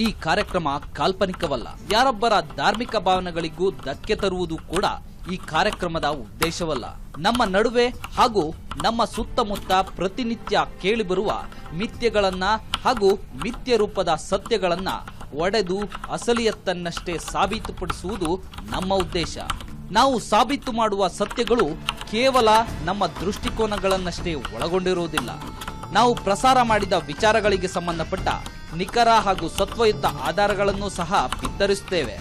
ಈ ಕಾರ್ಯಕ್ರಮ ಕಾಲ್ಪನಿಕವಲ್ಲ. ಯಾರೊಬ್ಬರ ಧಾರ್ಮಿಕ ಭಾವನೆಗಳಿಗೂ ಧಕ್ಕೆ ತರುವುದು ಕೂಡ ಈ ಕಾರ್ಯಕ್ರಮದ ಉದ್ದೇಶವಲ್ಲ. ನಮ್ಮ ನಡುವೆ ಹಾಗೂ ನಮ್ಮ ಸುತ್ತಮುತ್ತ ಪ್ರತಿನಿತ್ಯ ಕೇಳಿಬರುವ ಮಿಥ್ಯಗಳನ್ನ ಹಾಗೂ ಮಿಥ್ಯ ರೂಪದ ಸತ್ಯಗಳನ್ನ ಒಡೆದು ಅಸಲಿಯತ್ತನ್ನಷ್ಟೇ ಸಾಬೀತುಪಡಿಸುವುದು ನಮ್ಮ ಉದ್ದೇಶ. ನಾವು ಸಾಬೀತು ಮಾಡುವ ಸತ್ಯಗಳು ಕೇವಲ ನಮ್ಮ ದೃಷ್ಟಿಕೋನಗಳನ್ನಷ್ಟೇ ಒಳಗೊಂಡಿರುವುದಿಲ್ಲ. ನಾವು ಪ್ರಸಾರ ಮಾಡಿದ ವಿಚಾರಗಳಿಗೆ ಸಂಬಂಧಪಟ್ಟ ನಿಖರ ಹಾಗೂ ಸತ್ವಯುತ ಆಧಾರಗಳನ್ನು ಸಹ ಬಿತ್ತರಿಸುತ್ತೇವೆ.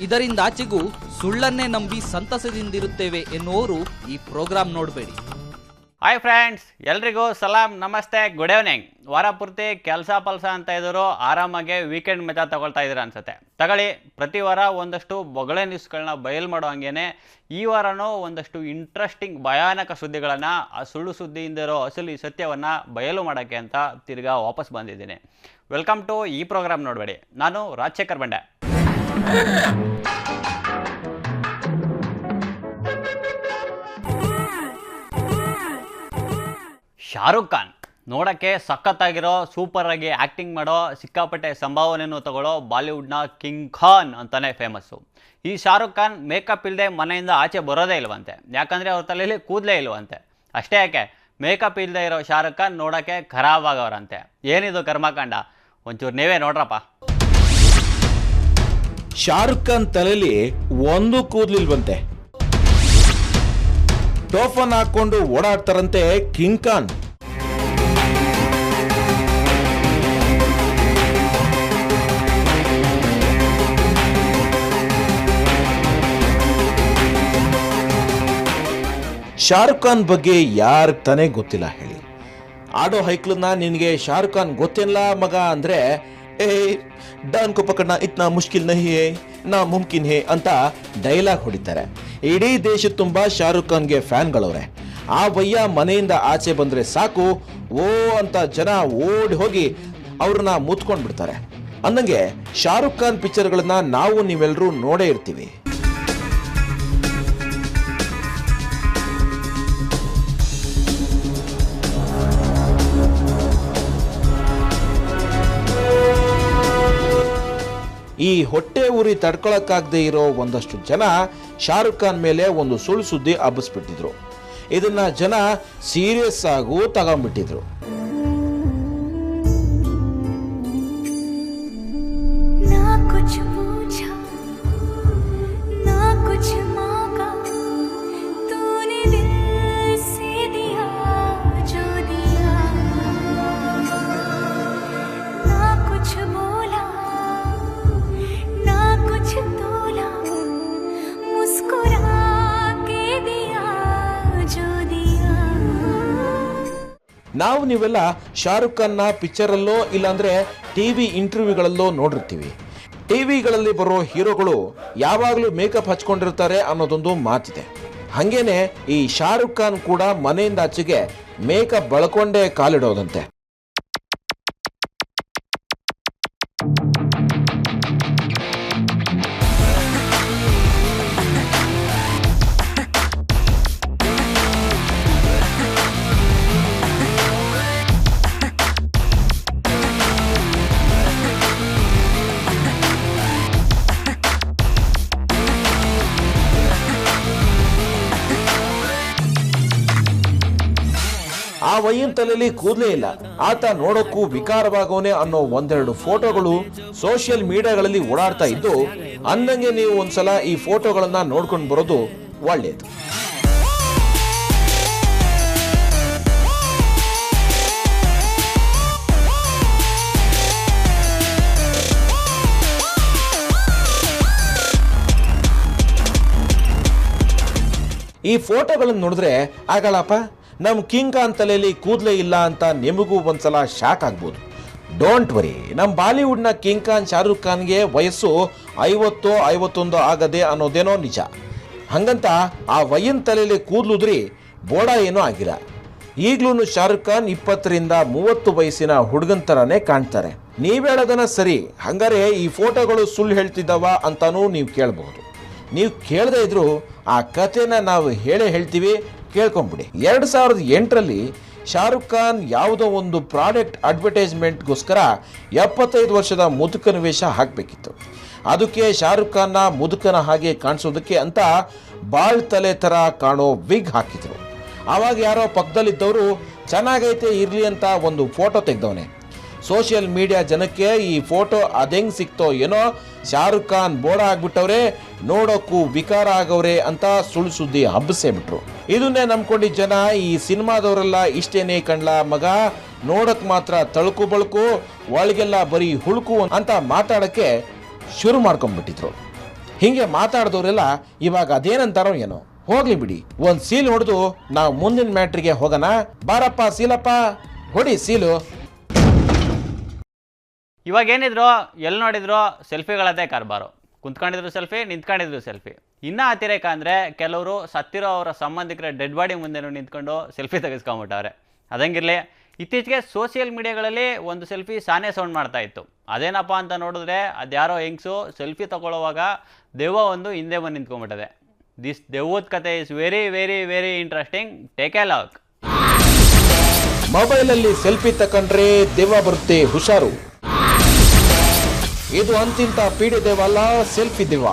ಇದರಿಂದಾಚೆಗೂ ಸುಳ್ಳನ್ನೇ ನಂಬಿ ಸಂತಸದಿಂದಿರುತ್ತೇವೆ ಎನ್ನುವವರು ಈ ಪ್ರೋಗ್ರಾಂ ನೋಡಬೇಡಿ. ಹಾಯ್ ಫ್ರೆಂಡ್ಸ್, ಎಲ್ರಿಗೂ ಸಲಾಂ, ನಮಸ್ತೆ, ಗುಡ್ ಈವ್ನಿಂಗ್. ವಾರ ಪೂರ್ತಿ ಕೆಲಸ ಅಂತ ಇದ್ರು, ಆರಾಮಾಗಿ ವೀಕೆಂಡ್ ಮಜಾ ತಗೊಳ್ತಾ ಇದ್ದೀರಾ ಅನ್ಸುತ್ತೆ. ತಗೊಳ್ಳಿ, ಪ್ರತಿ ವಾರ ಒಂದಷ್ಟು ಬೊಗಳೆ ನ್ಯೂಸ್ಗಳನ್ನ ಬಯಲು ಮಾಡೋ ಹಂಗೇನೆ ಈ ವಾರನೂ ಒಂದಷ್ಟು ಇಂಟ್ರೆಸ್ಟಿಂಗ್ ಭಯಾನಕ ಸುದ್ದಿಗಳನ್ನು, ಆ ಸುಳ್ಳು ಸುದ್ದಿಯಿಂದ ಇರೋ ಅಸಲಿ ಸತ್ಯವನ್ನು ಬಯಲು ಮಾಡೋಕ್ಕೆ ಅಂತ ತಿರ್ಗಾ ವಾಪಸ್ ಬಂದಿದ್ದೀನಿ. ವೆಲ್ಕಮ್ ಟು ಈ ಪ್ರೋಗ್ರಾಮ್ ನೋಡಬೇಡಿ. ನಾನು ರಾಜಶೇಖರ್ ಬಂಡೆ. ಶಾರುಖ್ ಖಾನ್ ನೋಡೋಕ್ಕೆ ಸಖತ್ತಾಗಿರೋ, ಸೂಪರಾಗಿ ಆ್ಯಕ್ಟಿಂಗ್ ಮಾಡೋ, ಸಿಕ್ಕಾಪಟ್ಟೆ ಸಂಭಾವನೆಯನ್ನು ತಗೊಳ್ಳೋ ಬಾಲಿವುಡ್ನ ಕಿಂಗ್ ಖಾನ್ ಅಂತಲೇ ಫೇಮಸ್ಸು. ಈ ಶಾರುಖ್ ಖಾನ್ ಮೇಕಪ್ ಇಲ್ಲದೆ ಮನೆಯಿಂದ ಆಚೆ ಬರೋದೇ ಇಲ್ವಂತೆ. ಯಾಕಂದರೆ ಅವ್ರ ತಲೆಯಲ್ಲಿ ಕೂದಲೇ ಇಲ್ವಂತೆ. ಅಷ್ಟೇ ಯಾಕೆ, ಮೇಕಪ್ ಇಲ್ಲದೆ ಇರೋ ಶಾರುಖ್ ಖಾನ್ ನೋಡೋಕ್ಕೆ ಖರಾಬ್ ಆಗೋರಂತೆ. ಏನಿದು ಕರ್ಮಕಾಂಡ, ಒಂಚೂರು ನೀವೇ ನೋಡ್ರಪ್ಪ. ಶಾರುಖ್ ಖಾನ್ ತಲೆಯಲ್ಲಿ ಒಂದು ಕೂದಲಿಲ್ವಂತೆ. ಟೋಫನ್ ಹಾಕೊಂಡು ಓಡಾಡ್ತಾರಂತೆ ಕಿಂಗ್ ಖಾನ್. ಶಾರುಖ್ ಖಾನ್ ಬಗ್ಗೆ ಯಾರು ತಾನೇ ಗೊತ್ತಿಲ್ಲ ಹೇಳಿ. ಆಡೋ ಹೈಕ್ಲನ್ನ ನಿನಗೆ ಶಾರುಖ್ ಖಾನ್ ಗೊತ್ತಿಲ್ಲ ಮಗ ಅಂದ್ರೆ, ಡಾನ್ ಕೋ ಪಕಡ್ನಾ ಇತ್ನಾ ಮುಷ್ಕಿಲ್ ನಹಿ ಹೇ, ನಾ ಮುಮ್ಕಿನ್ ಹೇ ಅಂತ ಡೈಲಾಗ್ ಹೊಡಿತಾರೆ. ಇಡೀ ದೇಶ ತುಂಬಾ ಶಾರುಖ್ ಖಾನ್ಗೆ ಫ್ಯಾನ್ಗಳವ್ರೆ. ಆ ವಯ್ಯ ಮನೆಯಿಂದ ಆಚೆ ಬಂದ್ರೆ ಸಾಕು, ಓ ಅಂತ ಜನ ಓಡಿ ಹೋಗಿ ಅವ್ರನ್ನ ಮುತ್ಕೊಂಡ್ ಬಿಡ್ತಾರೆ. ಅಂದಂಗೆ ಶಾರುಖ್ ಖಾನ್ ಪಿಕ್ಚರ್ಗಳನ್ನ ನಾವು ನೀವೆಲ್ಲರೂ ನೋಡೇ ಇರ್ತೀವಿ. ಈ ಹೊಟ್ಟೆ ಉರಿ ತಡ್ಕೊಳಕ್ಕಾಗದೆ ಇರೋ ಒಂದಷ್ಟು ಜನ ಶಾರುಖ್ ಖಾನ್ ಮೇಲೆ ಒಂದು ಸುಳ್ಳು ಸುದ್ದಿ ಹಬ್ಬಿಸ್ಬಿಟ್ಟಿದ್ರು. ಇದನ್ನ ಜನ ಸೀರಿಯಸ್ ಆಗೂ ತಗೊಂಡ್ಬಿಟ್ಟಿದ್ರು. ನಾವು ನೀವೆಲ್ಲ ಶಾರುಖ್ ಖಾನ್ನ ಪಿಕ್ಚರಲ್ಲೋ ಇಲ್ಲಾಂದ್ರೆ ಟಿವಿ ಇಂಟರ್ವ್ಯೂಗಳಲ್ಲೋ ನೋಡಿರ್ತೀವಿ. ಟಿವಿಗಳಲ್ಲಿ ಬರೋ ಹೀರೋಗಳು ಯಾವಾಗಲೂ ಮೇಕಪ್ ಹಚ್ಕೊಂಡಿರ್ತಾರೆ ಅನ್ನೋದೊಂದು ಮಾತಿದೆ. ಹಂಗೇನೆ ಈ ಶಾರುಖ್ ಖಾನ್ ಕೂಡ ಮನೆಯಿಂದ ಆಚೆಗೆ ಮೇಕಪ್ ಬಳಕೊಂಡೇ ಕಾಲಿಡೋದಂತೆ. ಆ ವಯ್ಯನ್ ತಲೆಯಲ್ಲಿ ಕೂದಲೇ ಇಲ್ಲ, ಆತ ನೋಡೋಕ್ಕೂ ವಿಕಾರವಾಗೋನೆ ಅನ್ನೋ ಒಂದೆರಡು ಫೋಟೋಗಳು ಸೋಷಿಯಲ್ ಮೀಡಿಯಾಗಳಲ್ಲಿ ಓಡಾಡ್ತಾ ಇದ್ದು, ಅಂದಂಗೆ ನೀವು ಒಂದ್ಸಲ ಈ ಫೋಟೋಗಳನ್ನ ನೋಡ್ಕೊಂಡು ಬರೋದು ಒಳ್ಳೆಯದು. ಈ ಫೋಟೋಗಳನ್ನು ನೋಡಿದ್ರೆ ಆಗಲ್ಲಪ್ಪ, ನಮ್ಮ ಕಿಂಗ್ ಖಾನ್ ತಲೆಯಲ್ಲಿ ಕೂದಲೇ ಇಲ್ಲ ಅಂತ ನಿಮಗೂ ಒಂದ್ಸಲ ಶಾಕ್ ಆಗ್ಬೋದು. ಡೋಂಟ್ ವರಿ, ನಮ್ಮ ಬಾಲಿವುಡ್ನ ಕಿಂಗ್ ಖಾನ್ ಶಾರುಖ್ ಖಾನ್ಗೆ ವಯಸ್ಸು 50-51 ಆಗದೆ ಅನ್ನೋದೇನೋ ನಿಜ. ಹಂಗಂತ ಆ ವಯ್ಯನ್ ತಲೆಯಲ್ಲಿ ಕೂದಲುದ್ರಿ ಬೋಡ ಏನೂ ಆಗಿಲ್ಲ. ಈಗ್ಲೂ ಶಾರುಖ್ ಖಾನ್ 20-30 ವಯಸ್ಸಿನ ಹುಡುಗನ ಥರನೇ ಕಾಣ್ತಾರೆ. ನೀವೇಳೋದನ್ನ ಸರಿ, ಹಂಗಾರೆ ಈ ಫೋಟೋಗಳು ಸುಳ್ಳು ಹೇಳ್ತಿದ್ದಾವ ಅಂತಾನೂ ನೀವು ಕೇಳಬಹುದು. ನೀವು ಕೇಳದೇ ಇದ್ರು ಆ ಕಥೆನ ನಾವು ಹೇಳ್ತೀವಿ, ಕೇಳ್ಕೊಂಬಿಡಿ. 2008ರಲ್ಲಿ ಶಾರುಖ್ ಖಾನ್ ಯಾವುದೋ ಒಂದು ಪ್ರಾಡಕ್ಟ್ ಅಡ್ವರ್ಟೈಸ್ಮೆಂಟ್ಗೋಸ್ಕರ 75 ವರ್ಷದ ಮುದುಕನ ವೇಷ ಹಾಕಬೇಕಿತ್ತು. ಅದಕ್ಕೆ ಶಾರುಖ್ ಖಾನ್ನ ಮುದುಕನ ಹಾಗೆ ಕಾಣಿಸೋದಕ್ಕೆ ಅಂತ ಬಾಳ್ ತಲೆ ಥರ ಕಾಣೋ ವಿಗ್ ಹಾಕಿದ್ರು. ಆವಾಗ ಯಾರೋ ಪಕ್ಕದಲ್ಲಿದ್ದವರು ಚೆನ್ನಾಗೈತೆ ಇರಲಿ ಅಂತ ಒಂದು ಫೋಟೋ ತೆಗೆದವನೆ. ಸೋಷಿಯಲ್ ಮೀಡಿಯಾ ಜನಕ್ಕೆ ಈ ಫೋಟೋ ಅದೆಂಗೆ ಸಿಕ್ತೋ ಏನೋ, ಶಾರುಖ್ ಖಾನ್ ಬೋಡ ಆಗ್ಬಿಟ್ಟವ್ರೆ, ನೋಡೋಕ್ಕೂ ವಿಕಾರ ಆಗವ್ರೆ ಅಂತ ಸುಳ್ಳು ಸುದ್ದಿ ಹಬ್ಬಿಸೇ ಬಿಟ್ರು. ಇದನ್ನೇ ನಂಬ್ಕೊಂಡಿದ್ದ ಜನ ಈ ಸಿನಿಮಾದವರೆಲ್ಲ ಇಷ್ಟೇನೇ ಕಣ್ಲ ಮಗ, ನೋಡಕ್ ಮಾತ್ರ ತಳುಕು ಬಳುಕು, ಒಳಗೆಲ್ಲ ಬರೀ ಹುಳುಕು ಅಂತ ಮಾತಾಡಕ್ಕೆ ಶುರು ಮಾಡ್ಕೊಂಡ್ಬಿಟ್ಟಿದ್ರು. ಹೀಗೆ ಮಾತಾಡಿದವರೆಲ್ಲ ಇವಾಗ ಅದೇನಂತಾರೋ ಏನೋ, ಹೋಗ್ಲಿ ಬಿಡಿ, ಒಂದು ಸೀಲ್ ಹೊಡೆದು ನಾವು ಮುಂದಿನ ಮ್ಯಾಟ್ರಿಗೆ ಹೋಗೋಣ. ಬಾರಪ್ಪ ಸೀಲಪ್ಪ, ಹೊಡಿ ಸೀಲು. ಇವಾಗ ಏನಿದ್ರು ಎಲ್ಲಿ ನೋಡಿದ್ರು ಸೆಲ್ಫಿಗಳದ್ದೇ ಕಾರ್ಬಾರು. ಕುಂತ್ಕೊಂಡಿದ್ರು ಸೆಲ್ಫಿ, ನಿಂತ್ಕೊಂಡಿದ್ರು ಸೆಲ್ಫಿ. ಇನ್ನೂ ಅತಿರೇಕ ಅಂದರೆ ಕೆಲವರು ಸತ್ತಿರೋ ಅವರ ಸಂಬಂಧಿಕರ ಡೆಡ್ ಬಾಡಿ ಮುಂದೆನೂ ನಿಂತ್ಕೊಂಡು ಸೆಲ್ಫಿ ತೆಗೆಸ್ಕೊಂಬಿಟ್ಟವ್ರೆ. ಅದಂಗಿರಲಿ, ಇತ್ತೀಚೆಗೆ ಸೋಷಿಯಲ್ ಮೀಡಿಯಾಗಳಲ್ಲಿ ಒಂದು ಸೆಲ್ಫಿ ಸಾನೇ ಸೌಂಡ್ ಮಾಡ್ತಾ ಇತ್ತು. ಅದೇನಪ್ಪ ಅಂತ ನೋಡಿದ್ರೆ ಅದ್ಯಾರೋ ಹೆಂಗ್ಸು ಸೆಲ್ಫಿ ತಗೊಳ್ಳುವಾಗ ದೆವ್ವ ಒಂದು ಹಿಂದೆ ಬಂದು ನಿಂತ್ಕೊಂಡ್ಬಿಟ್ಟದೆ. ದಿಸ್ ದೆವ್ವದ ಕತೆ is very very very interesting. Take A lock. ಮೊಬೈಲಲ್ಲಿ ಸೆಲ್ಫಿ ತಕೊಂಡ್ರೆ ದೆವ್ವ ಬರುತ್ತೆ, ಹುಷಾರು. ಇದು ಅಂತಿಂತ ಪೀಡೆ ದೆವ್ವ ಅಲ್ಲ, ಸೆಲ್ಫಿ ದೆವ್ವ.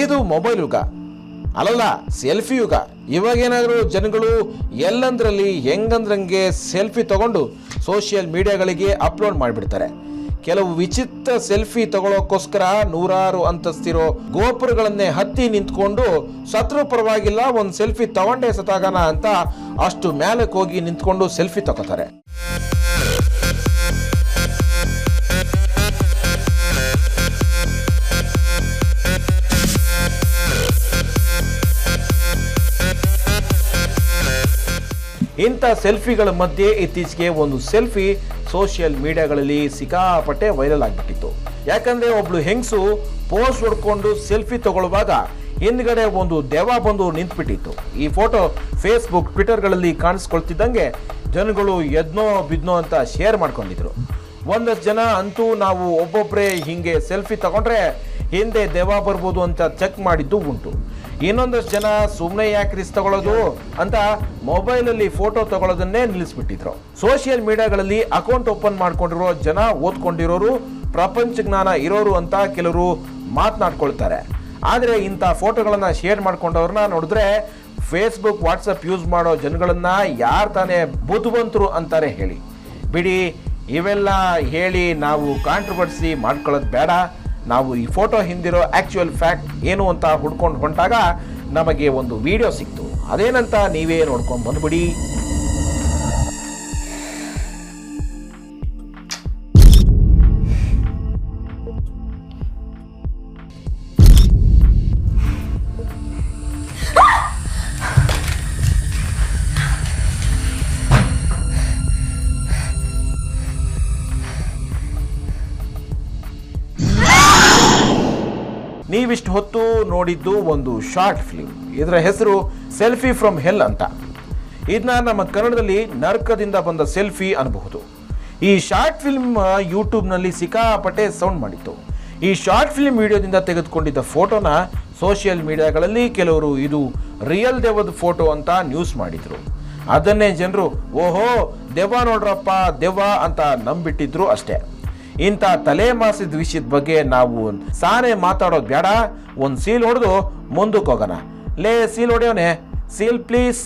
ಇದು ಮೊಬೈಲ್ ಯುಗ ಅಲ್ಲಲ್ಲ, ಸೆಲ್ಫಿ ಯುಗ. ಇವಾಗೇನಾದರೂ ಜನಗಳು ಎಲ್ಲಂದ್ರಲ್ಲಿ ಹೆಂಗಂದ್ರಂಗೆ ಸೆಲ್ಫಿ ತಗೊಂಡು ಸೋಷಿಯಲ್ ಮೀಡಿಯಾಗಳಿಗೆ ಅಪ್ಲೋಡ್ ಮಾಡಿಬಿಡ್ತಾರೆ. ಕೆಲವು ವಿಚಿತ್ರ ಸೆಲ್ಫಿ ತಗೊಳ್ಳೋಕ್ಕೋಸ್ಕರ ನೂರಾರು ಅಂತಸ್ತಿರೋ ಗೋಪುರಗಳನ್ನೇ ಹತ್ತಿ ನಿಂತ್ಕೊಂಡು ಸತ್ರು ಪರವಾಗಿಲ್ಲ ಒಂದು ಸೆಲ್ಫಿ ತಗೊಂಡೇ ಸತಾಗನ ಅಂತ ಅಷ್ಟು ಮೇಲಕ್ಕೆ ಹೋಗಿ ನಿಂತ್ಕೊಂಡು ಸೆಲ್ಫಿ ತಗೋತಾರೆ. ಇಂಥ ಸೆಲ್ಫಿಗಳ ಮಧ್ಯೆ ಇತ್ತೀಚೆಗೆ ಒಂದು ಸೆಲ್ಫಿ ಸೋಷಿಯಲ್ ಮೀಡಿಯಾಗಳಲ್ಲಿ ಸಿಕ್ಕಾಪಟ್ಟೆ ವೈರಲ್ ಆಗಿಬಿಟ್ಟಿತ್ತು. ಯಾಕಂದ್ರೆ ಒಬ್ಳು ಹೆಂಗಸು ಪೋಸ್ ಹೊಡ್ಕೊಂಡು ಸೆಲ್ಫಿ ತಗೊಳ್ಳುವಾಗ ಹಿಂದ್ಗಡೆ ಒಂದು ದೆವ್ವ ಬಂದು ನಿಂತ್ಬಿಟ್ಟಿತ್ತು. ಈ ಫೋಟೋ ಫೇಸ್ಬುಕ್, ಟ್ವಿಟರ್ಗಳಲ್ಲಿ ಕಾಣಿಸ್ಕೊಳ್ತಿದ್ದಂಗೆ ಜನಗಳು ಎದ್ನೋ ಬಿದ್ನೋ ಅಂತ ಶೇರ್ ಮಾಡ್ಕೊಂಡಿದ್ರು. ಒಂದಷ್ಟು ಜನ ಅಂತೂ ನಾವು ಒಬ್ಬೊಬ್ಬರೇ ಹಿಂಗೆ ಸೆಲ್ಫಿ ತಗೊಂಡ್ರೆ ಹಿಂದೆ ದೆವ್ವ ಬರ್ಬೋದು ಅಂತ ಚೆಕ್ ಮಾಡಿದ್ದು ಉಂಟು. ಇನ್ನೊಂದಷ್ಟು ಜನ ಸುಮ್ಮನೆ ಯಾಕೆ ರಿಸ್ಕ್ ತಗೊಳ್ಳೋದು ಅಂತ ಮೊಬೈಲಲ್ಲಿ ಫೋಟೋ ತಗೊಳ್ಳೋದನ್ನೇ ನಿಲ್ಲಿಸ್ಬಿಟ್ಟಿದ್ರು. ಸೋಷಿಯಲ್ ಮೀಡಿಯಾಗಳಲ್ಲಿ ಅಕೌಂಟ್ ಓಪನ್ ಮಾಡ್ಕೊಂಡಿರೋ ಜನ ಓದ್ಕೊಂಡಿರೋರು, ಪ್ರಪಂಚ ಜ್ಞಾನ ಇರೋರು ಅಂತ ಕೆಲವರು ಮಾತನಾಡ್ಕೊಳ್ತಾರೆ. ಆದರೆ ಇಂಥ ಫೋಟೋಗಳನ್ನು ಶೇರ್ ಮಾಡ್ಕೊಂಡವ್ರನ್ನ ನೋಡಿದ್ರೆ ಫೇಸ್ಬುಕ್, ವಾಟ್ಸಪ್ ಯೂಸ್ ಮಾಡೋ ಜನಗಳನ್ನ ಯಾರು ತಾನೇ ಬುದ್ಧಿವಂತರು ಅಂತಾರೆ ಹೇಳಿ. ಬಿಡಿ, ಇವೆಲ್ಲ ಹೇಳಿ ನಾವು ಕಾಂಟ್ರವರ್ಸಿ ಮಾಡ್ಕೊಳ್ಳೋದು ಬೇಡ. ನಾವು ಈ ಫೋಟೋ ಹಿಂದಿರೋ ಆ್ಯಕ್ಚುಯಲ್ ಫ್ಯಾಕ್ಟ್ ಏನು ಅಂತ ಹುಡ್ಕೊಂಡು ಹೊಂಟಾಗ ನಮಗೆ ಒಂದು ವಿಡಿಯೋ ಸಿಕ್ತು. ಅದೇನಂತ ನೀವೇ ನೋಡ್ಕೊಂಡು ಬಂದ್ಬಿಡಿ. ನೀವಿಷ್ಟು ಹೊತ್ತು ನೋಡಿದ್ದು ಒಂದು ಶಾರ್ಟ್ ಫಿಲ್ಮ್. ಇದರ ಹೆಸರು ಸೆಲ್ಫಿ ಫ್ರಮ್ ಹೆಲ್ ಅಂತ. ಇದನ್ನ ನಮ್ಮ ಕನ್ನಡದಲ್ಲಿ ನರಕದಿಂದ ಬಂದ ಸೆಲ್ಫಿ ಅನ್ನಬಹುದು. ಈ ಶಾರ್ಟ್ ಫಿಲ್ಮ್ ಯೂಟ್ಯೂಬ್ನಲ್ಲಿ ಸಿಕ್ಕಾಪಟ್ಟೆ ಸೌಂಡ್ ಮಾಡಿತ್ತು. ಈ ಶಾರ್ಟ್ ಫಿಲ್ಮ್ ವಿಡಿಯೋದಿಂದ ತೆಗೆದುಕೊಂಡಿದ್ದ ಫೋಟೋನ ಸೋಷಿಯಲ್ ಮೀಡಿಯಾಗಳಲ್ಲಿ ಕೆಲವರು ಇದು ರಿಯಲ್ ದೆವ್ವದ ಫೋಟೋ ಅಂತ ನ್ಯೂಸ್ ಮಾಡಿದ್ರು. ಅದನ್ನೇ ಜನರು ಓಹೋ ದೆವ್ವ ನೋಡ್ರಪ್ಪ ದೆವ್ವ ಅಂತ ನಂಬಿಟ್ಟಿದ್ರು ಅಷ್ಟೇ. ಇಂಥ ತಲೆ ಮಾಸಿದ ವಿಷಯದ ಬಗ್ಗೆ ನಾವು ಸಾನೆ ಮಾತಾಡೋದು ಬೇಡ. ಒಂದು ಸೀಲ್ ಹೊಡೆದು ಮುಂದಕ್ಕೆ ಹೋಗೋಣ. ಲೇ ಸೀಲ್ ಹೊಡೆಯೋನೆ, ಸೀಲ್ ಪ್ಲೀಸ್.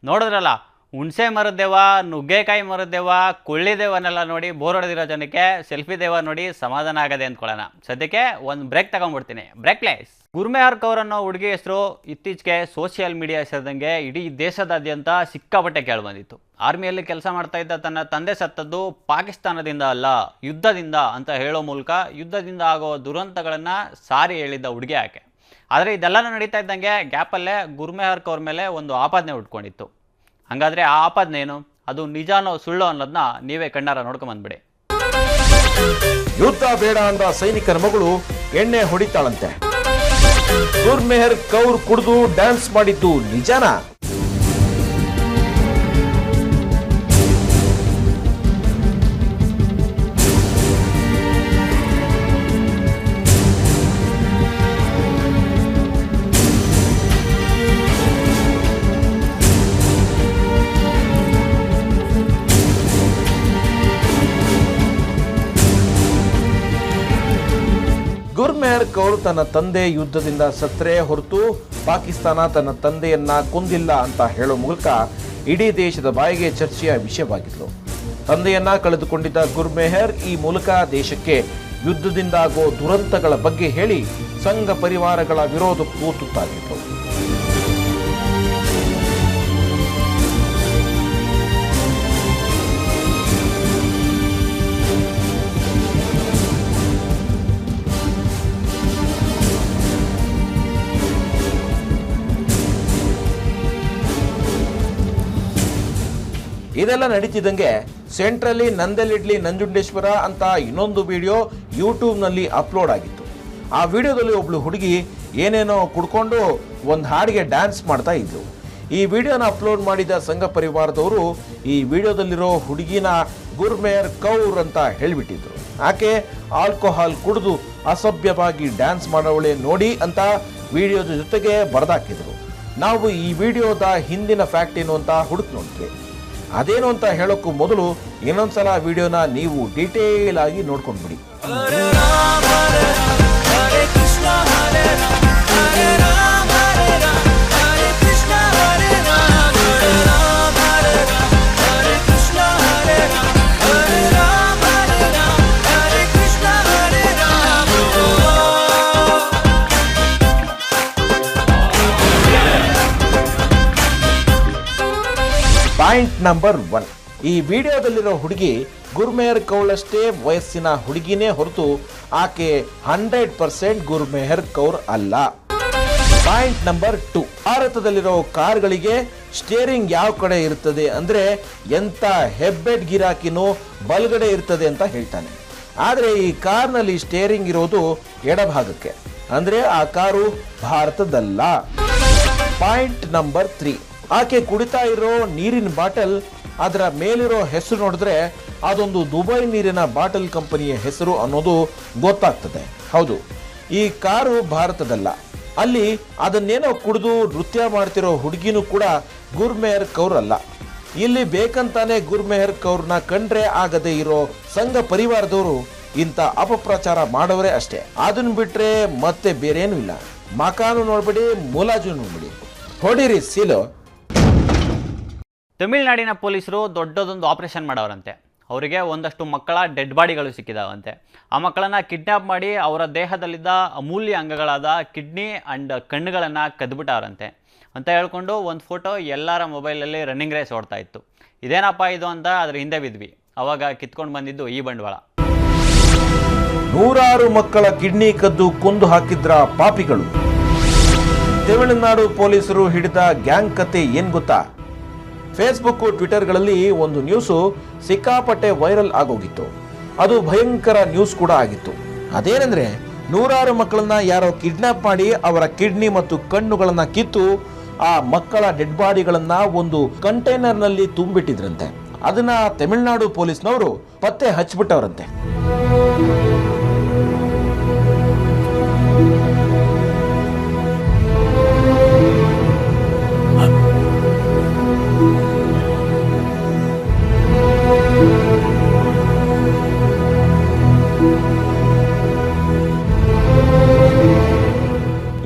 ನೋಡಿದ್ರಲ್ಲ, ಹುಣಸೆ ಮರದ ದೇವ, ನುಗ್ಗೆಕಾಯಿ ಮರದ ದೇವ, ಕೊಳ್ಳಿ ದೇವನೆಲ್ಲ ನೋಡಿ ಬೋರ್ ಹೊಡೆದಿರೋ ಜನಕ್ಕೆ ಸೆಲ್ಫಿ ದೇವ ನೋಡಿ ಸಮಾಧಾನ ಆಗದೆ ಅಂದ್ಕೊಳ್ಳೋಣ. ಸದ್ಯಕ್ಕೆ ಒಂದು ಬ್ರೇಕ್ ತಗೊಂಡ್ಬಿಡ್ತೀನಿ. Break place. ಗುರ್ಮೆಹರ್ ಕೌರ್ ಅನ್ನೋ ಹುಡುಗಿ ಹೆಸರು ಇತ್ತೀಚೆಗೆ ಸೋಷಿಯಲ್ ಮೀಡಿಯಾ ಸೇರಿದಂಗೆ ಇಡೀ ದೇಶದಾದ್ಯಂತ ಸಿಕ್ಕಾಪಟ್ಟೆ ಕೇಳಿಬಂದಿತ್ತು. ಆರ್ಮಿಯಲ್ಲಿ ಕೆಲಸ ಮಾಡ್ತಾ ಇದ್ದ ತನ್ನ ತಂದೆ ಸತ್ತದ್ದು ಪಾಕಿಸ್ತಾನದಿಂದ ಅಲ್ಲ, ಯುದ್ಧದಿಂದ ಅಂತ ಹೇಳೋ ಮೂಲಕ ಯುದ್ಧದಿಂದ ಆಗೋ ದುರಂತಗಳನ್ನು ಸಾರಿ ಹೇಳಿದ್ದ ಹುಡುಗಿ ಆಕೆ. ಆದರೆ ಇದೆಲ್ಲನೂ ನಡೀತಾ ಇದ್ದಂಗೆ ಗ್ಯಾಪಲ್ಲೇ ಗುರ್ಮೆಹರ್ ಕೌರ್ ಮೇಲೆ ಒಂದು ಆಪಾದನೆ ಉಟ್ಕೊಂಡಿತ್ತು. ಹಾಗಾದರೆ ಆ ಆಪಾದನೆ ಏನು, ಅದು ನಿಜಾನೋ ಸುಳ್ಳು ಅನ್ನೋದನ್ನ ನೀವೇ ಕಣ್ಣಾರ ನೋಡ್ಕೊಂಬಂದ್ಬಿಡಿ. ಯುದ್ಧ ಬೇಡ ಅಂದ ಸೈನಿಕರ ಮಗಳು ಎಣ್ಣೆ ಹೊಡಿತಾಳಂತೆ. ಗುರ್ಮೆಹರ್ ಕೌರ್ ಕುಡಿದು ಡ್ಯಾನ್ಸ್ ಮಾಡಿದ್ದು ನಿಜಾನಾ? ಗುರ್ಮೆಹರ್ ಕೌರ್ ತನ್ನ ತಂದೆ ಯುದ್ಧದಿಂದ ಸತ್ತರೆ ಹೊರತು ಪಾಕಿಸ್ತಾನ ತನ್ನ ತಂದೆಯನ್ನ ಕೊಂದಿಲ್ಲ ಅಂತ ಹೇಳೋ ಮೂಲಕ ಇಡೀ ದೇಶದ ಬಾಯಿಗೆ ಚರ್ಚೆಯ ವಿಷಯವಾಗಿದ್ಲು. ತಂದೆಯನ್ನ ಕಳೆದುಕೊಂಡಿದ್ದ ಗುರ್ಮೆಹರ್ ಈ ಮೂಲಕ ದೇಶಕ್ಕೆ ಯುದ್ಧದಿಂದಾಗೋ ದುರಂತಗಳ ಬಗ್ಗೆ ಹೇಳಿ ಸಂಘ ಪರಿವಾರಗಳ ವಿರೋಧಕ್ಕೂ ತುತ್ತಾಗಿತ್ತು. ಇದೆಲ್ಲ ನಡೀತಿದ್ದಂಗೆ ಸೆಂಟ್ರಲ್ಲಿ ನಂದೆಲಿಡ್ಲಿ ನಂಜುಂಡೇಶ್ವರ ಅಂತ ಇನ್ನೊಂದು ವಿಡಿಯೋ ಯೂಟ್ಯೂಬ್ನಲ್ಲಿ ಅಪ್ಲೋಡ್ ಆಗಿತ್ತು. ಆ ವಿಡಿಯೋದಲ್ಲಿ ಒಬ್ಳು ಹುಡುಗಿ ಏನೇನೋ ಕುಡ್ಕೊಂಡು ಒಂದು ಹಾಡಿಗೆ ಡ್ಯಾನ್ಸ್ ಮಾಡ್ತಾ ಇದ್ಲು. ಈ ವಿಡಿಯೋನ ಅಪ್ಲೋಡ್ ಮಾಡಿದ ಸಂಘ ಪರಿವಾರದವರು ಈ ವಿಡಿಯೋದಲ್ಲಿರೋ ಹುಡುಗಿನ ಗುರ್ಮೆಹರ್ ಕೌರ್ ಅಂತ ಹೇಳಿಬಿಟ್ಟಿದ್ರು. ಆಕೆ ಆಲ್ಕೋಹಾಲ್ ಕುಡಿದು ಅಸಭ್ಯವಾಗಿ ಡ್ಯಾನ್ಸ್ ಮಾಡೋವಳೆ ನೋಡಿ ಅಂತ ವಿಡಿಯೋದ ಜೊತೆಗೆ ಬರೆದಾಕಿದ್ರು. ನಾವು ಈ ವಿಡಿಯೋದ ಹಿಂದಿನ ಫ್ಯಾಕ್ಟ್ ಏನು ಅಂತ ಹುಡುಕ್ ನೋಡಿದ್ವಿ. ಅದೇನು ಅಂತ ಹೇಳೋಕ್ಕೂ ಮೊದಲು ಇನ್ನೊಂದ್ಸಲ ವಿಡಿಯೋನ ನೀವು ಡೀಟೇಲ್ ಆಗಿ ನೋಡ್ಕೊಂಡ್ಬಿಡಿ. ಪಾಯಿಂಟ್ ನಂಬರ್ 1, ಈ ವಿಡಿಯೋದಲ್ಲಿರೋ ಹುಡುಗಿ ಗುರ್ಮೆಹರ್ ಕೌರ್ ಅಷ್ಟೇ ವಯಸ್ಸಿನ ಹುಡುಗಿನೇ ಹೊರತು ಆಕೆ 100% ಗುರ್ಮೆಹರ್ ಕೌರ್ ಅಲ್ಲ. ಪಾಯಿಂಟ್ ನಂಬರ್ 2, ಭಾರತದಲ್ಲಿರೋ ಕಾರ್ಗಳಿಗೆ ಸ್ಟೇರಿಂಗ್ ಯಾವ ಕಡೆ ಇರ್ತದೆ ಅಂದ್ರೆ ಎಂತ ಹೆಬ್ಬೆಡ್ ಗಿರಾಕಿನೂ ಬಲಗಡೆ ಇರ್ತದೆ ಅಂತ ಹೇಳ್ತಾನೆ. ಆದ್ರೆ ಈ ಕಾರ್ನಲ್ಲಿ ಸ್ಟೇರಿಂಗ್ ಇರೋದು ಎಡಭಾಗಕ್ಕೆ, ಅಂದ್ರೆ ಆ ಕಾರು ಭಾರತದಲ್ಲ. ಪಾಯಿಂಟ್ ನಂಬರ್ 3, ಆಕೆ ಕುಡಿತಾ ಇರೋ ನೀರಿನ ಬಾಟಲ್ ಅದರ ಮೇಲಿರೋ ಹೆಸರು ನೋಡಿದ್ರೆ ಅದೊಂದು ದುಬೈ ನೀರಿನ ಬಾಟಲ್ ಕಂಪನಿಯ ಹೆಸರು ಅನ್ನೋದು ಗೊತ್ತಾಗ್ತದೆ. ಹೌದು, ಈ ಕಾರು ಭಾರತದಲ್ಲ. ಅಲ್ಲಿ ಅದನ್ನೇನೋ ಕುಡಿದು ನೃತ್ಯ ಮಾಡ್ತಿರೋ ಹುಡುಗಿನೂ ಕೂಡ ಗುರ್ಮೆಹರ್ ಕೌರ್ ಅಲ್ಲ. ಇಲ್ಲಿ ಬೇಕಂತಾನೆ ಗುರ್ಮೆಹರ್ ಕೌರ್ನ ಕಂಡ್ರೆ ಆಗದೆ ಇರೋ ಸಂಘ ಪರಿವಾರದವರು ಇಂಥ ಅಪಪ್ರಚಾರ ಮಾಡೋರೇ ಅಷ್ಟೇ. ಅದನ್ನ ಬಿಟ್ರೆ ಮತ್ತೆ ಬೇರೇನೂ ಇಲ್ಲ. ಮಕಾನು ನೋಡ್ಬಿಡಿ, ಮುಲಾಜು ನೋಡ್ಬಿಡಿ, ಹೊಡಿರಿ ಸೀಲು. ತಮಿಳುನಾಡಿನ ಪೊಲೀಸರು ದೊಡ್ಡದೊಂದು ಆಪರೇಷನ್ ಮಾಡವರಂತೆ. ಅವರಿಗೆ ಒಂದಷ್ಟು ಮಕ್ಕಳ ಡೆಡ್ ಬಾಡಿಗಳು ಸಿಕ್ಕಿದಾವಂತೆ. ಆ ಮಕ್ಕಳನ್ನು ಕಿಡ್ನ್ಯಾಪ್ ಮಾಡಿ ಅವರ ದೇಹದಲ್ಲಿದ್ದ ಅಮೂಲ್ಯ ಅಂಗಗಳಾದ ಕಿಡ್ನಿ ಆ್ಯಂಡ್ ಕಣ್ಣುಗಳನ್ನು ಕದ್ಬಿಟ್ಟವ್ರಂತೆ ಅಂತ ಹೇಳ್ಕೊಂಡು ಒಂದು ಫೋಟೋ ಎಲ್ಲರ ಮೊಬೈಲಲ್ಲಿ ರನ್ನಿಂಗ್ ರೇಸ್ ಓಡ್ತಾ ಇತ್ತು. ಇದೇನಪ್ಪ ಇದು ಅಂತ ಅದ್ರ ಹಿಂದೆ ಬಿದ್ವಿ. ಅವಾಗ ಕಿತ್ಕೊಂಡು ಬಂದಿದ್ದು ಈ ಬಂಡವಾಳ. 100 ಮಕ್ಕಳ ಕಿಡ್ನಿ ಕದ್ದು ಕೊಂದು ಹಾಕಿದ್ರ ಪಾಪಿಗಳು. ತಮಿಳುನಾಡು ಪೊಲೀಸರು ಹಿಡಿದ ಗ್ಯಾಂಗ್ ಕತೆ ಏನ್ ಗೊತ್ತಾ? ಫೇಸ್ಬುಕ್, ಟ್ವಿಟರ್ಗಳಲ್ಲಿ ಒಂದು ನ್ಯೂಸು ಸಿಕ್ಕಾಪಟ್ಟೆ ವೈರಲ್ ಆಗೋಗಿತ್ತು. ಅದು ಭಯಂಕರ ನ್ಯೂಸ್ ಕೂಡ ಆಗಿತ್ತು. ಅದೇನೆಂದ್ರೆ 100 ಮಕ್ಕಳನ್ನ ಯಾರೋ ಕಿಡ್ನಾಪ್ ಮಾಡಿ ಅವರ ಕಿಡ್ನಿ ಮತ್ತು ಕಣ್ಣುಗಳನ್ನ ಕಿತ್ತು ಆ ಮಕ್ಕಳ ಡೆಡ್ ಬಾಡಿಗಳನ್ನ ಒಂದು ಕಂಟೈನರ್ನಲ್ಲಿ ತುಂಬಿಟ್ಟಿದ್ರಂತೆ. ಅದನ್ನ ತಮಿಳುನಾಡು ಪೊಲೀಸ್ನವರು ಪತ್ತೆ ಹಚ್ಚಿಬಿಟ್ಟವರಂತೆ.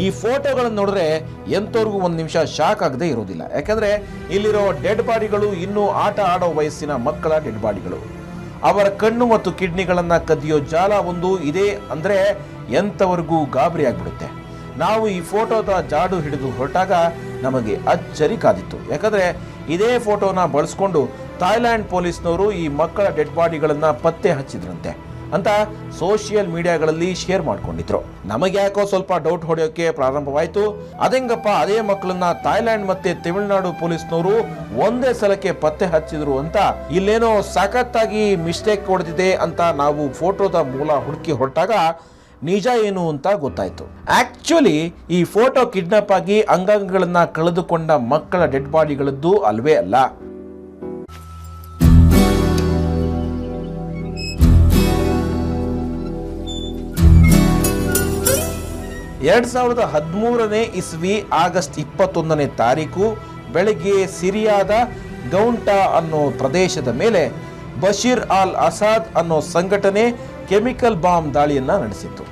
ಈ ಫೋಟೋಗಳನ್ನು ನೋಡಿದ್ರೆ ಎಂತವ್ರಿಗೂ ಒಂದು ನಿಮಿಷ ಶಾಕ್ ಆಗದೆ ಇರೋದಿಲ್ಲ. ಯಾಕಂದ್ರೆ ಇಲ್ಲಿರೋ ಡೆಡ್ ಬಾಡಿಗಳು ಇನ್ನೂ ಆಟ ಆಡೋ ವಯಸ್ಸಿನ ಮಕ್ಕಳ ಡೆಡ್ ಬಾಡಿಗಳು. ಅವರ ಕಣ್ಣು ಮತ್ತು ಕಿಡ್ನಿಗಳನ್ನ ಕದಿಯೋ ಜಾಲ ಒಂದು ಇದೆ ಅಂದ್ರೆ ಎಂತವರೆಗೂ ಗಾಬರಿ ಆಗ್ಬಿಡುತ್ತೆ. ನಾವು ಈ ಫೋಟೋದ ಜಾಡು ಹಿಡಿದು ಹೊರಟಾಗ ನಮಗೆ ಅಚ್ಚರಿ ಕಾದಿತ್ತು. ಯಾಕಂದ್ರೆ ಇದೇ ಫೋಟೋನ ಬಳಸ್ಕೊಂಡು ಥಾಯ್ಲ್ಯಾಂಡ್ ಪೊಲೀಸ್ನವರು ಈ ಮಕ್ಕಳ ಡೆಡ್ ಬಾಡಿಗಳನ್ನ ಪತ್ತೆ ಹಚ್ಚಿದ್ರಂತೆ ಅಂತ ಸೋಷಿಯಲ್ ಮೀಡಿಯಾಗಳಲ್ಲಿ ಶೇರ್ ಮಾಡ್ಕೊಂಡಿದ್ರು. ನಮಗೆ ಯಾಕೋ ಸ್ವಲ್ಪ ಡೌಟ್ ಹೊಡೆಯೋಕೆ ಪ್ರಾರಂಭವಾಯಿತು. ಅದೆಂಗಪ್ಪ ಅದೇ ಮಕ್ಕಳನ್ನ ಥಾಯ್ಲ್ಯಾಂಡ್ ಮತ್ತೆ ತಮಿಳುನಾಡು ಪೊಲೀಸ್ನವರು ಒಂದೇ ಸಲಕ್ಕೆ ಪತ್ತೆ ಹಚ್ಚಿದ್ರು ಅಂತ ಇಲ್ಲೇನೋ ಸಖತ್ತಾಗಿ ಮಿಸ್ಟೇಕ್ ಹೊಡೆದಿದೆ ಅಂತ ನಾವು ಫೋಟೋದ ಮೂಲ ಹುಡುಕಿ ಹೊರಟಾಗ ನಿಜ ಏನು ಅಂತ ಗೊತ್ತಾಯ್ತು. ಆಕ್ಚುಲಿ ಈ ಫೋಟೋ ಕಿಡ್ನಾಪ್ ಆಗಿ ಅಂಗಾಂಗಗಳನ್ನ ಕಳೆದುಕೊಂಡ ಮಕ್ಕಳ ಡೆಡ್ ಬಾಡಿಗಳದ್ದು ಅಲ್ವೇ ಅಲ್ಲ. ಎರಡ್ 2013ನೇ ಇಸ್ವಿ ಆಗಸ್ಟ್ 21ನೇ ತಾರೀಕು ಬೆಳಗ್ಗೆ ಸಿರಿಯಾದ ಗೌಂಟಾ ಅನ್ನೋ ಪ್ರದೇಶದ ಮೇಲೆ ಬಶೀರ್ ಅಲ್ ಅಸಾದ್ ಅನ್ನೋ ಸಂಘಟನೆ ಕೆಮಿಕಲ್ ಬಾಂಬ್ ದಾಳಿಯನ್ನ ನಡೆಸಿತ್ತು.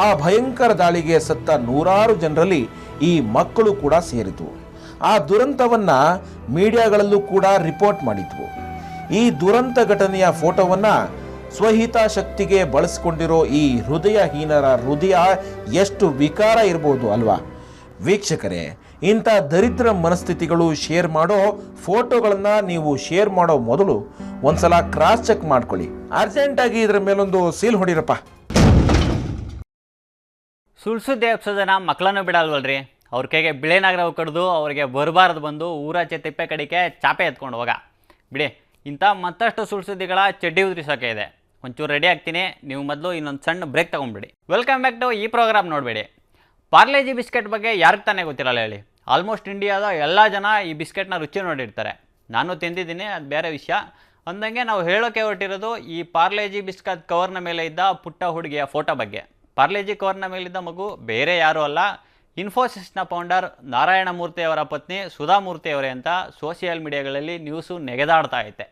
ಆ ಭಯಂಕರ ದಾಳಿಗೆ ಸತ್ತ ನೂರಾರು ಜನರಲ್ಲಿ ಈ ಮಕ್ಕಳು ಕೂಡ ಸೇರಿತು. ಆ ದುರಂತವನ್ನ ಮೀಡಿಯಾಗಳಲ್ಲೂ ಕೂಡ ರಿಪೋರ್ಟ್ ಮಾಡಿದ್ವು. ಈ ದುರಂತ ಘಟನೆಯ ಫೋಟೋವನ್ನ ಸ್ವಹಿತಾಸಕ್ತಿಗೆ ಬಳಸಿಕೊಂಡಿರೋ ಈ ಹೃದಯಹೀನರ ಹೃದಯ ಎಷ್ಟು ವಿಕಾರ ಇರ್ಬೋದು ಅಲ್ವಾ? ವೀಕ್ಷಕರೇ, ಇಂಥ ದರಿದ್ರ ಮನಸ್ಥಿತಿಗಳು ಶೇರ್ ಮಾಡೋ ಫೋಟೋಗಳನ್ನ ನೀವು ಶೇರ್ ಮಾಡೋ ಮೊದಲು ಒಂದ್ಸಲ ಕ್ರಾಸ್ ಚೆಕ್ ಮಾಡ್ಕೊಳ್ಳಿ. ಅರ್ಜೆಂಟಾಗಿ ಇದರ ಮೇಲೊಂದು ಸೀಲ್ ಹೊಡಿರಪ್ಪ. ಸುಳ್ಸುದ್ದಿ ಎಬ್ಸೋ ಜನ ಮಕ್ಕಳನ್ನು ಬಿಡಲ್ವಲ್ರಿ. ಅವ್ರ ಕೈಗೆ ಬಿಳೆ ನಾಗರವು ಕಡ್ದು ಅವ್ರಿಗೆ ಬರಬಾರ್ದು ಬಂದು ಊರಾಚೆ ತಿಪ್ಪೆ ಕಡಿಕೆ ಚಾಪೆ ಎತ್ಕೊಂಡು ಹೋಗ ಬಿಡಿ. ಇಂಥ ಮತ್ತಷ್ಟು ಸುಳ್ಸುದ್ದಿಗಳ ಚಡ್ಡಿ ಉದ್ರಿಸೋಕೆ ಇದೆ. ಒಂಚೂರು ರೆಡಿ ಆಗ್ತೀನಿ, ನೀವು ಮೊದಲು ಇನ್ನೊಂದು ಸಣ್ಣ ಬ್ರೇಕ್ ತೊಗೊಂಡ್ಬಿಡಿ. ವೆಲ್ಕಮ್ ಬ್ಯಾಕ್ ಟು ಈ ಪ್ರೋಗ್ರಾಮ್. ನೋಡಬೇಡಿ, ಪಾರ್ಲೇಜಿ ಬಿಸ್ಕೆಟ್ ಬಗ್ಗೆ ಯಾರಿಗೆ ತಾನೇ ಗೊತ್ತಿರಲ್ಲ ಹೇಳಿ. ಆಲ್ಮೋಸ್ಟ್ ಇಂಡಿಯಾದ ಎಲ್ಲ ಜನ ಈ ಬಿಸ್ಕೆಟ್ನ ರುಚಿ ನೋಡಿರ್ತಾರೆ. ನಾನು ತಿಂದಿದ್ದೀನಿ, ಅದು ಬೇರೆ ವಿಷಯ. ಅಂದಂಗೆ ನಾವು ಹೇಳೋಕೆ ಹೊರಟಿರೋದು ಈ ಪಾರ್ಲೇಜಿ ಬಿಸ್ಕೆಟ್ ಕವರ್ನ ಮೇಲೆ ಇದ್ದ ಪುಟ್ಟ ಹುಡುಗಿಯ ಫೋಟೋ ಬಗ್ಗೆ. ಪಾರ್ಲೇಜಿ ಕವರ್ನ ಮೇಲಿದ್ದ ಮಗು ಬೇರೆ ಯಾರೂ ಅಲ್ಲ, ಇನ್ಫೋಸಿಸ್ನ ಫೌಂಡರ್ ನಾರಾಯಣ ಮೂರ್ತಿ ಅವರ ಪತ್ನಿ ಸುಧಾ ಮೂರ್ತಿ ಅವರೇ ಅಂತ ಸೋಷಿಯಲ್ ಮೀಡಿಯಾಗಳಲ್ಲಿ ನ್ಯೂಸು ನೆಗೆದಾಡ್ತಾ ಐತೆ.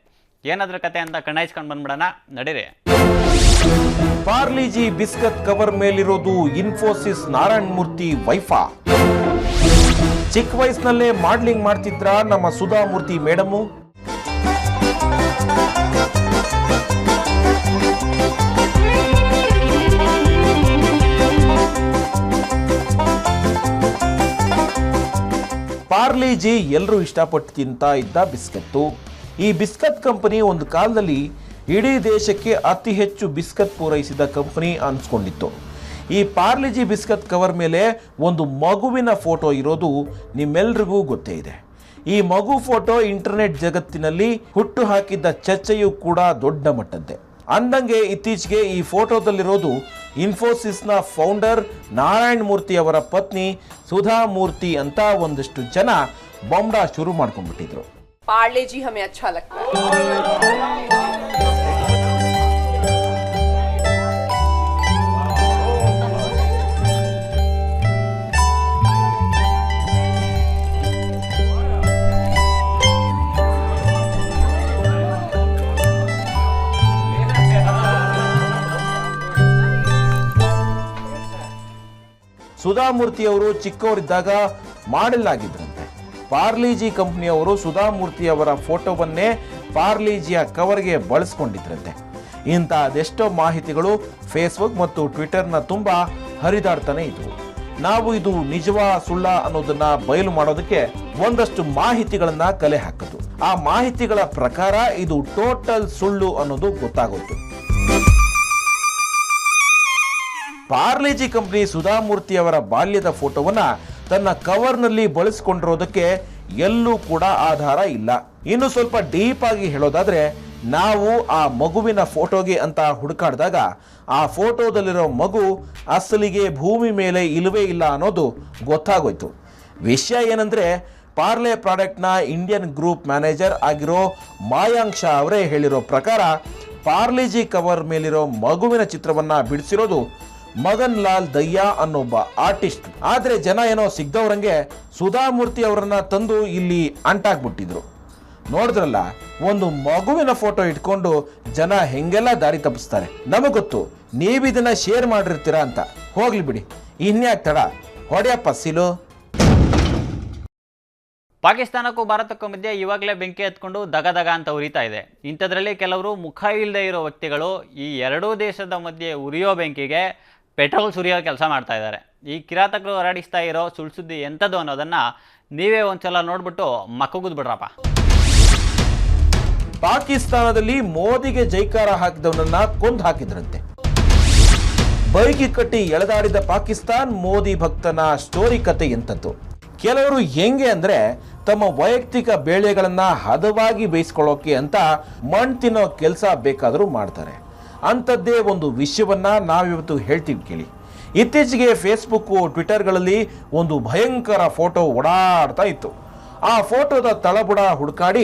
ಏನಾದ್ರ ಕತೆ ಅಂತ ಕಣ್ಣಾಯಿಸ್ಕೊಂಡು ಬಂದ್ಬಿಡೋಣ, ನಡೀರಿ. Parle-G biscuit cover ಮೇಲಿರೋದು Infosys Narayana Murthy ವೈಫಾ? ಚಿಕ್ಕ ವಯಸ್ಸಿನಲ್ಲೇ ಮಾಡ್ಲಿಂಗ್ ಮಾಡ್ತಿದ್ರ ನಮ್ಮ ಸುಧಾ ಮೂರ್ತಿ ಮೇಡಮು? ಪಾರ್ಲಿಜಿ ಎಲ್ಲರೂ ಇಷ್ಟಪಟ್ಟು ತಿಂತಾ ಇದ್ದ ಬಿಸ್ಕತ್ತು. ಈ ಬಿಸ್ಕತ್ ಕಂಪನಿ ಒಂದು ಕಾಲದಲ್ಲಿ ಇಡೀ ದೇಶಕ್ಕೆ ಅತಿ ಹೆಚ್ಚು ಬಿಸ್ಕತ್ ಪೂರೈಸಿದ ಕಂಪನಿ ಅನ್ಸ್ಕೊಂಡಿತ್ತು. ಈ ಪಾರ್ಲಿಜಿ ಬಿಸ್ಕತ್ ಕವರ್ ಮೇಲೆ ಒಂದು ಮಗುವಿನ ಫೋಟೋ ಇರೋದು ನಿಮ್ಮೆಲ್ರಿಗೂ ಗೊತ್ತೇ ಇದೆ. ಈ ಮಗು ಫೋಟೋ ಇಂಟರ್ನೆಟ್ ಜಗತ್ತಿನಲ್ಲಿ ಹುಟ್ಟು ಹಾಕಿದ್ದ ಚರ್ಚೆಯೂ ಕೂಡ ದೊಡ್ಡ ಮಟ್ಟದ್ದೇ. ಅಂದಂಗೆ ಇತ್ತೀಚೆಗೆ ಈ ಫೋಟೋದಲ್ಲಿರೋದು ಇನ್ಫೋಸಿಸ್ನ ಫೌಂಡರ್ ನಾರಾಯಣ ಮೂರ್ತಿ ಅವರ ಪತ್ನಿ ಸುಧಾ ಮೂರ್ತಿ ಅಂತ ಒಂದಷ್ಟು ಜನ ಬೊಂಬಾ ಶುರು ಮಾಡ್ಕೊಂಡ್ಬಿಟ್ಟಿದ್ರು. पार्ले जी हमें अच्छा लगता है. ಸುಧಾ ಮೂರ್ತಿ ಅವರು ಚಿಕ್ಕವರಿದ್ದಾಗ ಮಾಡೆಲ್ ಆಗಿದ್ರಂತೆ. ಪಾರ್ಲಿಜಿ ಕಂಪನಿಯವರು ಸುಧಾ ಮೂರ್ತಿ ಅವರ ಫೋಟೋವನ್ನೇ ಪಾರ್ಲಿಜಿಯ ಕವರ್ಗೆ ಬಳಸ್ಕೊಂಡಿದ್ರಂತೆ. ಇಂಥ ಅದೆಷ್ಟೋ ಮಾಹಿತಿಗಳು ಫೇಸ್ಬುಕ್ ಮತ್ತು ಟ್ವಿಟರ್ನ ತುಂಬ ಹರಿದಾಡ್ತಾನೆ ಇದ್ವು. ನಾವು ಇದು ನಿಜವಾ ಸುಳ್ಳ ಅನ್ನೋದನ್ನ ಬಯಲು ಮಾಡೋದಕ್ಕೆ ಒಂದಷ್ಟು ಮಾಹಿತಿಗಳನ್ನ ಕಲೆ ಹಾಕಿದ್ವು. ಆ ಮಾಹಿತಿಗಳ ಪ್ರಕಾರ ಇದು ಟೋಟಲ್ ಸುಳ್ಳು ಅನ್ನೋದು ಗೊತ್ತಾಗೋಯ್ತು. ಪಾರ್ಲಿಜಿ ಕಂಪನಿ ಸುಧಾ ಮೂರ್ತಿ ಅವರ ಬಾಲ್ಯದ ಫೋಟೋವನ್ನ ತನ್ನ ಕವರ್ನಲ್ಲಿ ಬಳಸಿಕೊಂಡಿರೋದಕ್ಕೆ ಎಲ್ಲೂ ಕೂಡ ಆಧಾರ ಇಲ್ಲ. ಇನ್ನು ಸ್ವಲ್ಪ ಡೀಪ್ ಆಗಿ ಹೇಳೋದಾದ್ರೆ, ನಾವು ಆ ಮಗುವಿನ ಫೋಟೋಗೆ ಅಂತ ಹುಡುಕಾಡಿದಾಗ ಆ ಫೋಟೋದಲ್ಲಿರೋ ಮಗು ಅಸಲಿಗೆ ಭೂಮಿ ಮೇಲೆ ಇಲ್ಲವೇ ಇಲ್ಲ ಅನ್ನೋದು ಗೊತ್ತಾಗೋಯ್ತು. ವಿಷಯ ಏನಂದ್ರೆ, ಪಾರ್ಲೆ ಪ್ರಾಡಕ್ಟ್ನ ಇಂಡಿಯನ್ ಗ್ರೂಪ್ ಮ್ಯಾನೇಜರ್ ಆಗಿರೋ ಮಾಯಾಂಕ್ ಶಾ ಅವರೇ ಹೇಳಿರೋ ಪ್ರಕಾರ ಪಾರ್ಲಿಜಿ ಕವರ್ ಮೇಲಿರೋ ಮಗುವಿನ ಚಿತ್ರವನ್ನ ಬಿಡಿಸಿರೋದು ಮಗನ್ ಲಾಲ್ ದಯ್ಯಾ ಅನ್ನೊಬ್ಬ ಆರ್ಟಿಸ್ಟ್. ಆದ್ರೆ ಜನ ಏನೋ ಸಿಗ್ದವ್ರಂಗೆ ಸುಧಾ ಮೂರ್ತಿ ಅವರನ್ನ ತಂದು ಇಲ್ಲಿ ಅಂಟಾಕ್ಬಿಟ್ಟಿದ್ರು. ನೋಡಿದ್ರಲ್ಲ, ಒಂದು ಮಗುವಿನ ಫೋಟೋ ಇಟ್ಕೊಂಡು ಜನ ಹೆಂಗೆಲ್ಲ ದಾರಿ ತಪ್ಪಿಸ್ತಾರೆ. ನಮಗ್ ಗೊತ್ತು ನೀವಿದನ್ನ ಶೇರ್ ಮಾಡಿರ್ತೀರಾ ಅಂತ. ಹೋಗ್ಲಿ ಬಿಡಿ, ಇನ್ಯಾಕ್ ತಡ, ಹೊಡೆಯಪ್ಪ ಸಿಲು. ಪಾಕಿಸ್ತಾನಕ್ಕೂ ಭಾರತಕ್ಕೂ ಮಧ್ಯೆ ಇವಾಗಲೇ ಬೆಂಕಿ ಹತ್ಕೊಂಡು ದಗ ಅಂತ ಉರಿತಾ ಇದೆ. ಇಂಥದ್ರಲ್ಲಿ ಕೆಲವರು ಮುಖ ಇಲ್ಲದೆ ಇರೋ ವ್ಯಕ್ತಿಗಳು ಈ ಎರಡೂ ದೇಶದ ಮಧ್ಯೆ ಉರಿಯೋ ಬೆಂಕಿಗೆ ಪೆಟ್ರೋಲ್ ಸುರಿಯೋ ಕೆಲಸ ಮಾಡ್ತಾ ಇದ್ದಾರೆ. ಈ ಕಿರಾತಕರು ಹೊರಡಿಸ್ತಾ ಇರೋ ಸುಳ್ಸುದ್ದಿ ಎಂಥದ್ದು ಅನ್ನೋದನ್ನ ನೀವೇ ಒಂದ್ಸಲ ನೋಡ್ಬಿಟ್ಟು ಮಕ್ಕಗುದ್ ಬಿಡ್ರಪ್ಪ. ಪಾಕಿಸ್ತಾನದಲ್ಲಿ ಮೋದಿಗೆ ಜೈಕಾರ ಹಾಕಿದವನನ್ನ ಕೊಂದು ಹಾಕಿದ್ರಂತೆ. ಬೈಕಿ ಕಟ್ಟಿ ಎಳೆದಾಡಿದ ಪಾಕಿಸ್ತಾನ್ ಮೋದಿ ಭಕ್ತನ ಸ್ಟೋರಿ ಕತೆ ಎಂಥದ್ದು. ಕೆಲವರು ಹೆಂಗೆ ಅಂದ್ರೆ, ತಮ್ಮ ವೈಯಕ್ತಿಕ ಬೇಳೆಗಳನ್ನ ಹದವಾಗಿ ಬೇಯಿಸ್ಕೊಳ್ಳೋಕೆ ಅಂತ ಮಣ್ಣು ತಿನ್ನೋ ಕೆಲಸ ಬೇಕಾದರೂ ಮಾಡ್ತಾರೆ. ಅಂಥದ್ದೇ ಒಂದು ವಿಷಯವನ್ನ ನಾವಿವತ್ತು ಹೇಳ್ತೀವಿ ಕೇಳಿ. ಇತ್ತೀಚೆಗೆ ಫೇಸ್ಬುಕ್ ಟ್ವಿಟರ್ಗಳಲ್ಲಿ ಒಂದು ಭಯಂಕರ ಫೋಟೋ ಓಡಾಡ್ತಾ ಇತ್ತು. ಆ ಫೋಟೋದ ತಳಬುಡ ಹುಡುಕಾಡಿ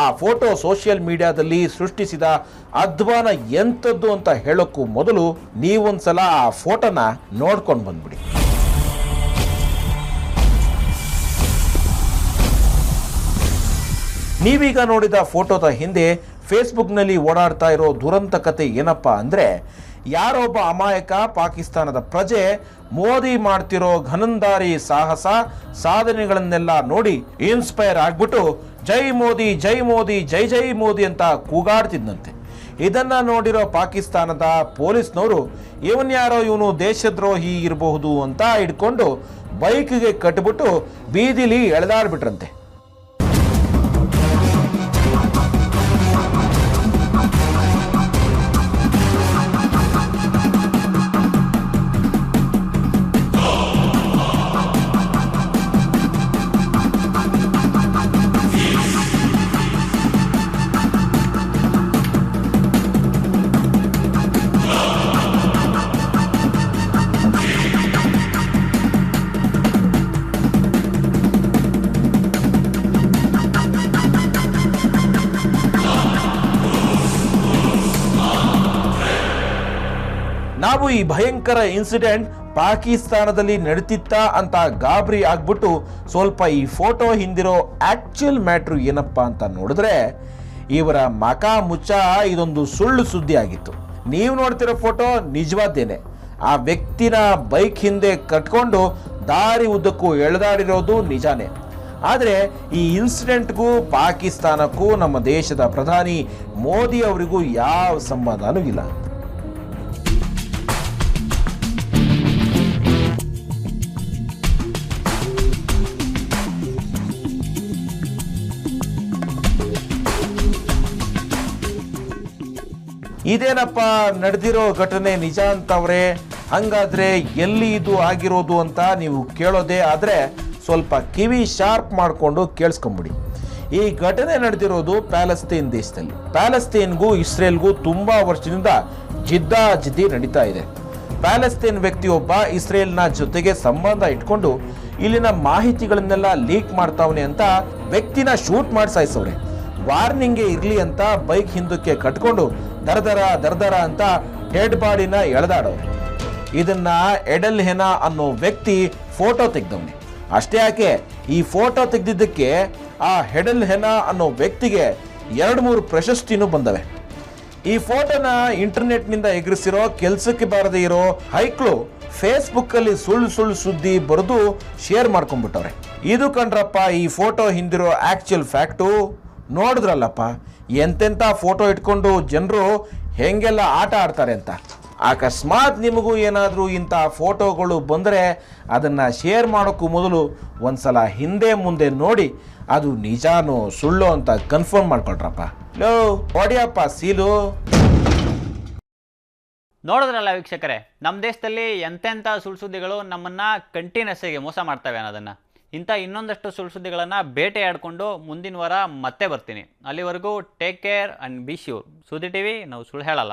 ಆ ಫೋಟೋ ಸೋಷಿಯಲ್ ಮೀಡಿಯಾದಲ್ಲಿ ಸೃಷ್ಟಿಸಿದ ಅಧ್ವಾನ ಎಂಥದ್ದು ಅಂತ ಹೇಳೋಕ್ಕೂ ಮೊದಲು ನೀವೊಂದ್ಸಲ ಆ ಫೋಟೋನ ನೋಡ್ಕೊಂಡು ಬಂದ್ಬಿಡಿ. ನೀವೀಗ ನೋಡಿದ ಫೋಟೋದ ಹಿಂದೆ ಫೇಸ್ಬುಕ್ನಲ್ಲಿ ಓಡಾಡ್ತಾ ಇರೋ ದುರಂತ ಕತೆ ಏನಪ್ಪಾ ಅಂದರೆ, ಯಾರೊಬ್ಬ ಅಮಾಯಕ ಪಾಕಿಸ್ತಾನದ ಪ್ರಜೆ ಮೋದಿ ಮಾಡ್ತಿರೋ ಘನಂದಾರಿ ಸಾಹಸ ಸಾಧನೆಗಳನ್ನೆಲ್ಲ ನೋಡಿ ಇನ್ಸ್ಪೈರ್ ಆಗ್ಬಿಟ್ಟು ಜೈ ಮೋದಿ ಜೈ ಮೋದಿ ಜೈ ಜೈ ಮೋದಿ ಅಂತ ಕೂಗಾಡ್ತಿದ್ದಂತೆ. ಇದನ್ನ ನೋಡಿರೋ ಪಾಕಿಸ್ತಾನದ ಪೊಲೀಸ್ನವರು ಇವನು ದೇಶದ್ರೋಹಿ ಇರಬಹುದು ಅಂತ ಹಿಡ್ಕೊಂಡು ಬೈಕ್ಗೆ ಕಟ್ಬಿಟ್ಟು ಬೀದಿಲಿ ಎಳೆದಾಡ್ಬಿಟ್ರಂತೆ. ನಾವು ಈ ಭಯಂಕರ ಇನ್ಸಿಡೆಂಟ್ ಪಾಕಿಸ್ತಾನದಲ್ಲಿ ನಡೀತಿತ್ತ ಅಂತ ಗಾಬರಿ ಆಗ್ಬಿಟ್ಟು ಸ್ವಲ್ಪ ಈ ಫೋಟೋ ಹಿಂದಿರೋ ಆಕ್ಚುಯಲ್ ಮ್ಯಾಟ್ರು ಏನಪ್ಪಾ ಅಂತ ನೋಡಿದ್ರೆ ಇವರ ಮಕ ಮುಚ್ಚ ಇದೊಂದು ಸುಳ್ಳು ಸುದ್ದಿ ಆಗಿತ್ತು. ನೀವು ನೋಡ್ತಿರೋ ಫೋಟೋ ನಿಜವಾದ್ದೇನೆ. ಆ ವ್ಯಕ್ತಿನ ಬೈಕ್ ಹಿಂದೆ ಕಟ್ಕೊಂಡು ದಾರಿ ಉದ್ದಕ್ಕೂ ಎಳೆದಾಡಿರೋದು ನಿಜಾನೇ. ಆದರೆ ಈ ಇನ್ಸಿಡೆಂಟ್ಗೂ ಪಾಕಿಸ್ತಾನಕ್ಕೂ ನಮ್ಮ ದೇಶದ ಪ್ರಧಾನಿ ಮೋದಿ ಅವರಿಗೂ ಯಾವ ಸಂಬಂಧನೂ ಇಲ್ಲ. ಇದೇನಪ್ಪ ನಡೆದಿರೋ ಘಟನೆ ನಿಜ ಅಂತವ್ರೆ, ಹಂಗಾದ್ರೆ ಎಲ್ಲಿ ಇದು ಆಗಿರೋದು ಅಂತ ನೀವು ಕೇಳೋದೇ ಆದರೆ ಸ್ವಲ್ಪ ಕಿವಿ ಶಾರ್ಪ್ ಮಾಡಿಕೊಂಡು ಕೇಳಿಸ್ಕೊಂಬಿಡಿ. ಈ ಘಟನೆ ನಡೆದಿರೋದು ಪ್ಯಾಲೆಸ್ತೇನ್ ದೇಶದಲ್ಲಿ. ಪ್ಯಾಲೆಸ್ತೇನ್ಗೂ ಇಸ್ರೇಲ್ಗೂ ತುಂಬಾ ವರ್ಷದಿಂದ ಜಿದ್ದಾಜಿದ್ದಿ ನಡೀತಾ ಇದೆ. ಪ್ಯಾಲೆಸ್ತೇನ್ ವ್ಯಕ್ತಿಯೊಬ್ಬ ಇಸ್ರೇಲ್ನ ಜೊತೆಗೆ ಸಂಬಂಧ ಇಟ್ಕೊಂಡು ಇಲ್ಲಿನ ಮಾಹಿತಿಗಳನ್ನೆಲ್ಲ ಲೀಕ್ ಮಾಡ್ತಾವನೆ ಅಂತ ವ್ಯಕ್ತಿನ ಶೂಟ್ ಮಾಡಿ ಸಾಯಿಸವ್ರೆ. ವಾರ್ನಿಂಗ್ಗೆ ಇರಲಿ ಅಂತ ಬೈಕ್ ಹಿಂದಕ್ಕೆ ಕಟ್ಕೊಂಡು ದರ್ದರ ಅಂತ ಹೆಡ್ ಬಾಡಿನ ಎಳೆದಾಡೋರು. ಇದನ್ನ ಎಡೆಲ್ ಹೆನಾ ಅನ್ನೋ ವ್ಯಕ್ತಿ ಫೋಟೋ ತೆಗೆದವನೆ. ಅಷ್ಟೇ ಯಾಕೆ, ಈ ಫೋಟೋ ತೆಗೆದಿದ್ದಕ್ಕೆ ಆ ಹೆಡೆಲ್ ಹೆನಾ ಅನ್ನೋ ವ್ಯಕ್ತಿಗೆ 2-3 ಪ್ರಶಸ್ತಿನೂ ಬಂದವೆ. ಈ ಫೋಟೋನ ಇಂಟರ್ನೆಟ್ನಿಂದ ಎಗರಿಸಿರೋ ಕೆಲಸಕ್ಕೆ ಬಾರದೇ ಇರೋ ಹೈಕ್ಳು ಫೇಸ್ಬುಕ್ ಅಲ್ಲಿ ಸುಳ್ಳು ಸುದ್ದಿ ಬರೆದು ಶೇರ್ ಮಾಡ್ಕೊಂಡ್ಬಿಟ್ಟವ್ರೆ. ಇದು ಕಂಡ್ರಪ್ಪ ಈ ಫೋಟೋ ಹಿಂದಿರೋ ಆಕ್ಚುಯಲ್ ಫ್ಯಾಕ್ಟು. ನೋಡಿದ್ರಲ್ಲಪ್ಪ ಎಂತೆಂಥ ಫೋಟೋ ಇಟ್ಕೊಂಡು ಜನರು ಹೆಂಗೆಲ್ಲ ಆಟ ಆಡ್ತಾರೆ ಅಂತ. ಅಕಸ್ಮಾತ್ ನಿಮಗೂ ಏನಾದರೂ ಇಂಥ ಫೋಟೋಗಳು ಬಂದರೆ ಅದನ್ನು ಶೇರ್ ಮಾಡೋಕ್ಕೂ ಮೊದಲು ಒಂದ್ಸಲ ಹಿಂದೆ ಮುಂದೆ ನೋಡಿ ಅದು ನಿಜಾನೋ ಸುಳ್ಳು ಅಂತ ಕನ್ಫರ್ಮ್ ಮಾಡ್ಕೊಳ್ರಪ್ಪ. ಲೋ ಹೊಡಿಯಪ್ಪ ಸೀಲು. ನೋಡಿದ್ರಲ್ಲ ವೀಕ್ಷಕರೇ, ನಮ್ಮ ದೇಶದಲ್ಲಿ ಎಂತೆಂಥ ಸುಳ್ಳು ಸುದ್ದಿಗಳು ನಮ್ಮನ್ನು ಕಂಟಿನ್ಯೂಸ್ ಆಗಿ ಮೋಸ ಮಾಡ್ತವೆ ಅನ್ನೋದನ್ನು. ಇಂಥ ಇನ್ನೊಂದಷ್ಟು ಸುಳ್ಳು ಸುದ್ದಿಗಳನ್ನು ಬೇಟೆಯಾಡಿಕೊಂಡು ಮುಂದಿನ ವಾರ ಮತ್ತೆ ಬರ್ತೀನಿ. ಅಲ್ಲಿವರೆಗೂ take care and B sure. ಸುದ್ದಿ ಟಿವಿ ನಾವು ಸುಳ್ಳು ಹೇಳಲ್ಲ.